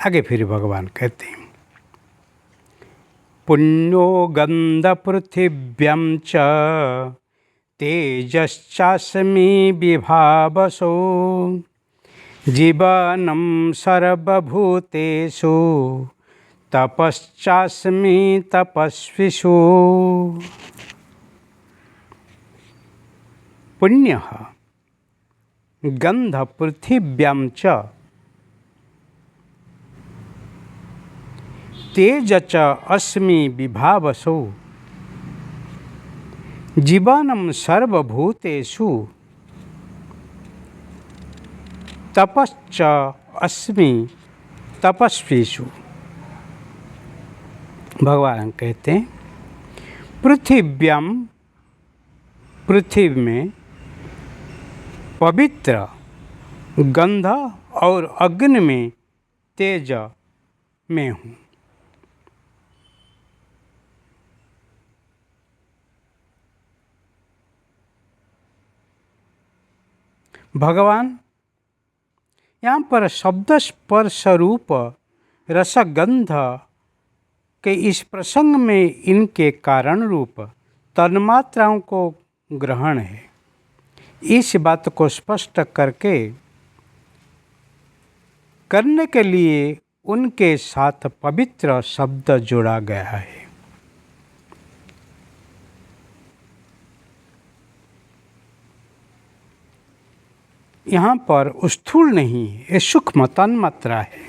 आगे फिर भगवान कहते हैं, पुण्यो गंधपृथिव्यं च तेजश्चास्मि विभावसो जीवनं सर्वभूतेषु तपश्चास्मि तपस्विषु। पुण्यः गंधपृथिव्यां च तेज च अस्मि विभावसो जीवनं सर्वभूतेषु तपश्च अस्मि तपस्विषु। भगवान कहते हैं, पृथिव्याम पृथ्वी में पवित्र, गंध और अग्नि में तेज में हूँ। भगवान यहाँ पर शब्द स्पर्श रूप रसगंध के इस प्रसंग में इनके कारण रूप तन्मात्राओं को ग्रहण है। इस बात को स्पष्ट करने के लिए उनके साथ पवित्र शब्द जोड़ा गया है। यहाँ पर स्थूल नहीं है, ये सूक्ष्म तन्मात्रा है।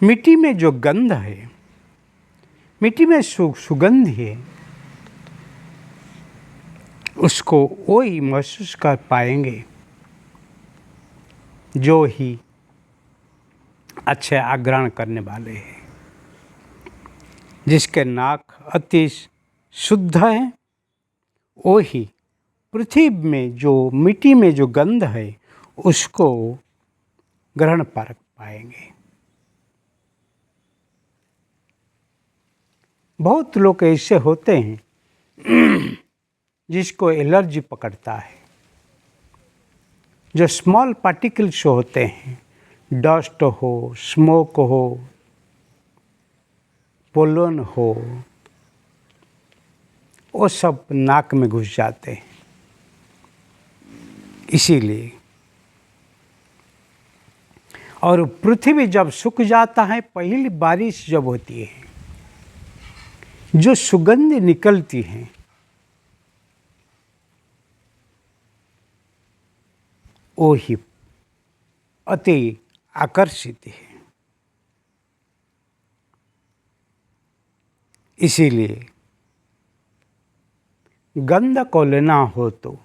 मिट्टी में जो गंध है, मिट्टी में सुगंध है, उसको वो ही महसूस कर पाएंगे जो ही अच्छे आग्रहण करने वाले हैं। जिसके नाक अति शुद्ध है, वो ही पृथ्वी में जो मिट्टी में जो गंध है उसको ग्रहण कर पाएंगे। बहुत लोग ऐसे होते हैं जिसको एलर्जी पकड़ता है। जो स्मॉल पार्टिकल्स होते हैं, डस्ट हो, स्मोक हो, पोलन हो, वो सब नाक में घुस जाते हैं। इसीलिए और पृथ्वी जब सूख जाता है, पहली बारिश जब होती है, जो सुगंध निकलती है वो ही अति आकर्षित है। इसीलिए गंध को लेना हो तो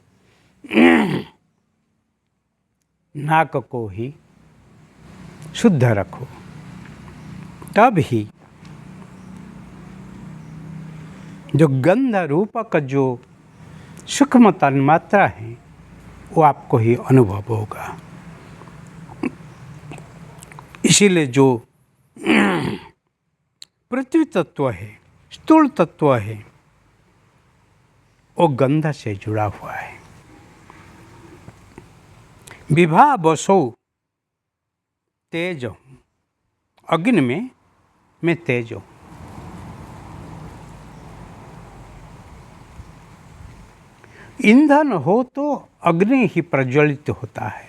नाक को ही शुद्ध रखो, तब ही जो गंध रूपक जो सूक्ष्म तन्मात्रा है वो आपको ही अनुभव होगा। इसीलिए जो पृथ्वी तत्व है, स्थूल तत्व है, वो गंध से जुड़ा हुआ है। विभा बसो तेज हूँ, अग्नि में मैं तेज हूँ। ईंधन हो तो अग्नि ही प्रज्वलित होता है,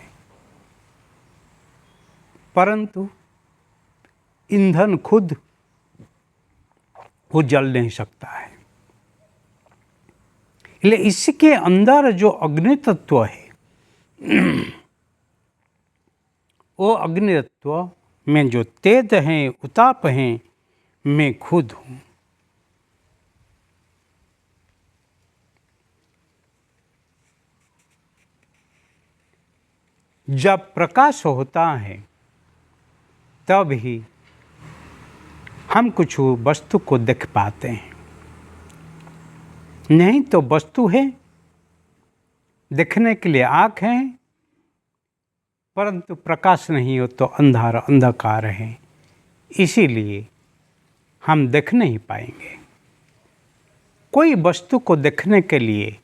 परंतु ईंधन खुद वो जल नहीं सकता है। इसलिए इसके अंदर जो अग्नि तत्व है, वो अग्नि तत्व में जो तेज हैं, उताप हैं, मैं खुद हूँ। जब प्रकाश होता है तब ही हम कुछ वस्तु को देख पाते हैं, नहीं तो वस्तु है, देखने के लिए आँख है, परंतु प्रकाश नहीं हो तो अंधकार है। इसीलिए हम देख नहीं पाएंगे। कोई वस्तु को देखने के लिए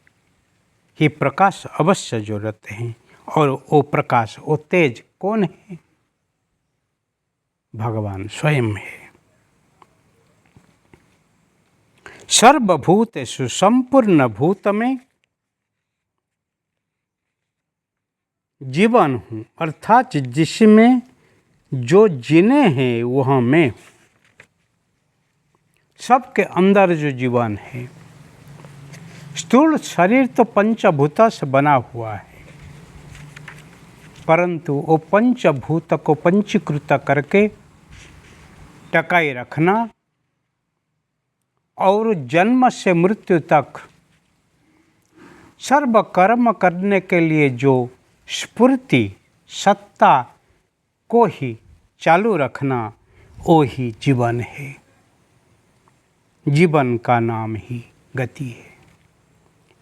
ही प्रकाश अवश्य जरूरत है, और वो प्रकाश, वो तेज कौन है? भगवान स्वयं है। सर्वभूतेषु संपूर्ण भूत में जीवन हूँ, अर्थात जिसमें जो जिने हैं वह मैं हूँ। सबके अंदर जो जीवन है, स्थूल शरीर तो पंचभूत से बना हुआ है, परंतु वो पंचभूत को पंचीकृत करके टकाए रखना और जन्म से मृत्यु तक सर्व कर्म करने के लिए जो स्फूर्ति सत्ता को ही चालू रखना, वो ही जीवन है। जीवन का नाम ही गति है।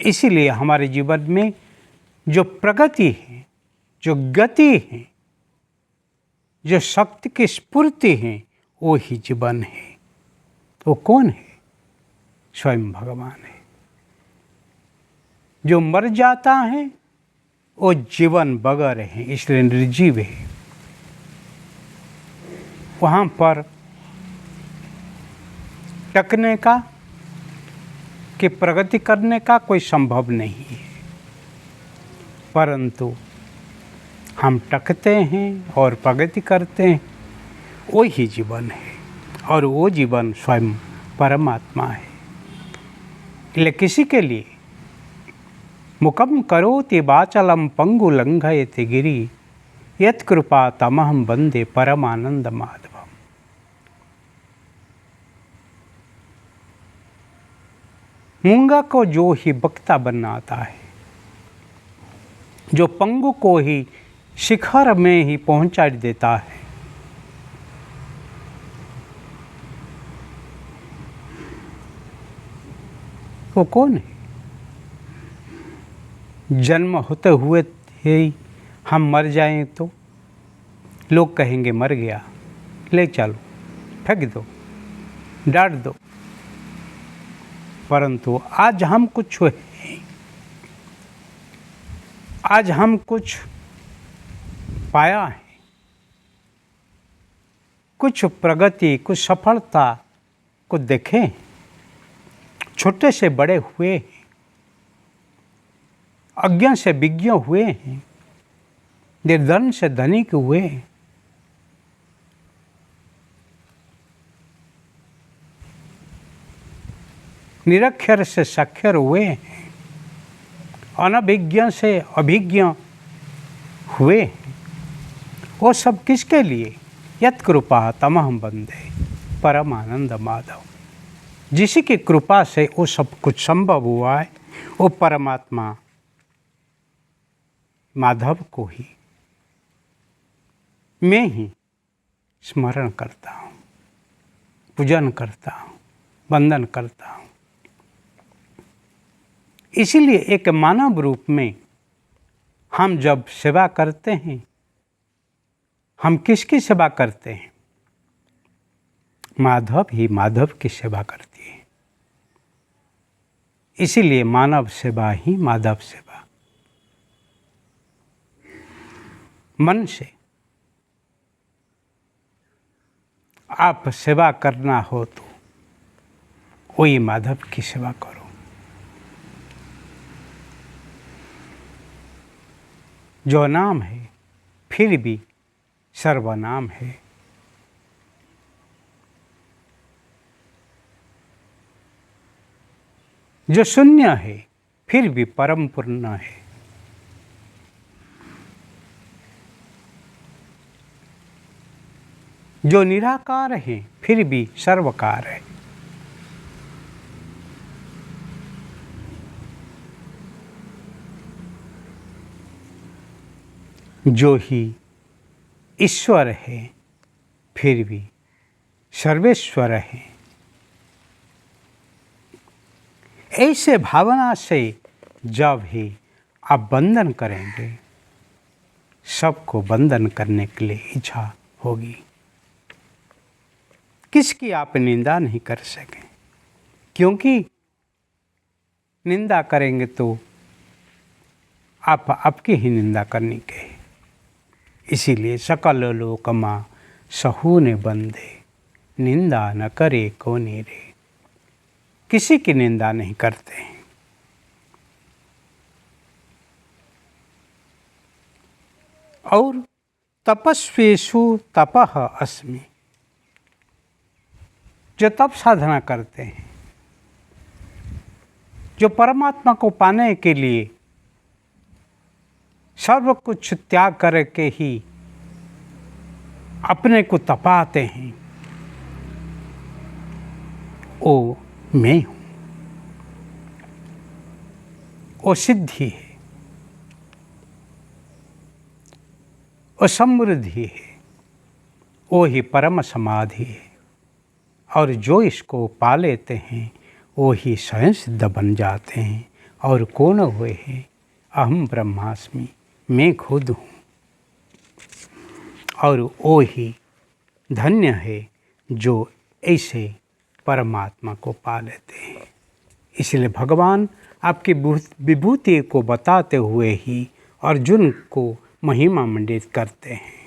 इसीलिए हमारे जीवन में जो प्रगति है, जो गति है, जो शक्ति की स्फूर्ति है, वो ही जीवन है। वो कौन है? स्वयं भगवान है। जो मर जाता है वो जीवन बगैर है, इसलिए निर्जीव है। वहाँ पर टकने का कि प्रगति करने का कोई संभव नहीं है, परंतु हम टकते हैं और प्रगति करते हैं, वो ही जीवन है। और वो जीवन स्वयं परमात्मा है। इसलिए किसी के लिए मुकम करोति वाचलम पंगु लंघयति गिरि यत्कृपा तमहं वंदे परमानंद माधवम। मूंगा को जो ही वक्ता बनाता है, जो पंगु को ही शिखर में ही पहुंचा देता है, वो कौन है? जन्म होते हुए ही हम मर जाएं तो लोग कहेंगे मर गया, ले चलो, फेंक दो, डांट दो। परंतु आज हम कुछ हुए, आज हम कुछ पाया है, कुछ प्रगति, कुछ सफलता को देखें, छोटे से बड़े हुए हैं, अज्ञ से विज्ञ हुए हैं, निर्धन से धनिक हुए हैं। निरक्षर से साक्षर हुए हैं, अनभिज्ञ से अभिज्ञ हुए हैं। वो सब किसके लिए? यत् कृपा तमहं वंदे परमानंद माधव। जिसी की कृपा से वो सब कुछ संभव हुआ है, वो परमात्मा माधव को ही मैं ही स्मरण करता हूँ, पूजन करता हूँ, वंदन करता हूँ। इसीलिए एक मानव रूप में हम जब सेवा करते हैं, हम किसकी सेवा करते हैं? माधव ही माधव की सेवा करती है। इसीलिए मानव सेवा ही माधव सेवा। मन से आप सेवा करना हो तो वही माधव की सेवा करो। जो नाम है फिर भी सर्वनाम है। जो शून्य है फिर भी परम पूर्ण है। जो निराकार है फिर भी सर्वकार है। जो ही ईश्वर है फिर भी सर्वेश्वर है। ऐसे भावना से जब ही आप वंदन करेंगे, सबको वंदन करने के लिए इच्छा होगी। किसकी आप निंदा नहीं कर सकें, क्योंकि निंदा करेंगे तो आप आपकी ही निंदा करनी के। इसीलिए सकल लोकमा सहू ने बंदे, निंदा न करे कोनी रे। किसी की निंदा नहीं करते हैं। और तपस्वेषु तपः अस्मि, जो तप साधना करते हैं, जो परमात्मा को पाने के लिए सर्व कुछ त्याग करके ही अपने को तपाते हैं, वो मैं हूँ। वो सिद्धि है, वो समृद्धि है, वो ही परम समाधि है। और जो इसको पा लेते हैं वो ही स्वयं सिद्ध बन जाते हैं और कौन हुए हैं, अहम ब्रह्मास्मि, मैं खुद हूँ। और वो ही धन्य है जो ऐसे परमात्मा को पा लेते हैं। इसलिए भगवान आपकी विभूति को बताते हुए ही अर्जुन को महिमा मंडित करते हैं।